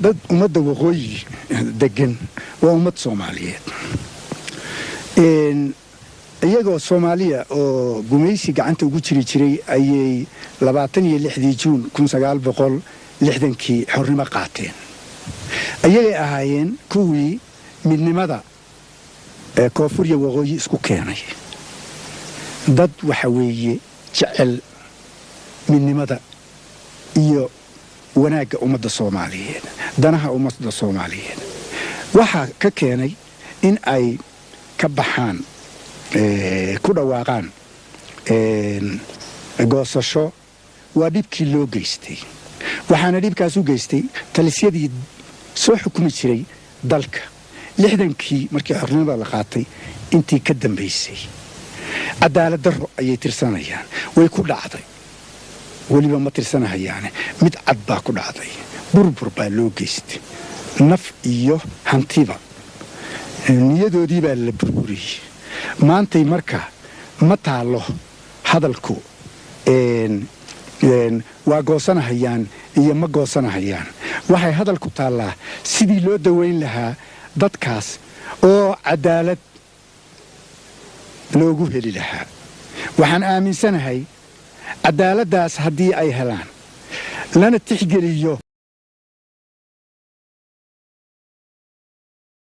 dad ummadda waqooyi degan waa ummad Soomaaliyeed iyagoo Soomaaliya oo gumaysi gacanta ugu jiray ayay 26 Juun 1960kii xornimo qaateen ayay ahaayeen kuwii midnimada koonfuriya waqooyi isku keenay dad waxa weeye jecel midnimada iyo wanaaga ummadda Soomaaliyeed danaha ummadda Soomaaliyeed waxa ka keenay in ay ka baxaan ku dhawaaqaan goosasho waa dhibkii loo geystay waxaana dhibkaas u geystay talisyadii soo xukumi jiray dalka 60kii markii xornimada la qaatay intii ka dambeysay cadaalad darro ayay tirsanayaan way ku dhacday waliba ma tirsanahayaan mid cad baa ku dhacday burbur baa loo geystay naf iyo hantiba niyadoodii baa la burburiyay maantay marka ma taalo hadalku waa goosanahayaan iyo ma goosanahayaan waxay hadalku taalaa sidii loo daweyn lahaa dadkaas oo cadaalad loogu heli lahaa waxaan aaminsanahay cadaaladdaas haddii ay helaan lana tixgeliyo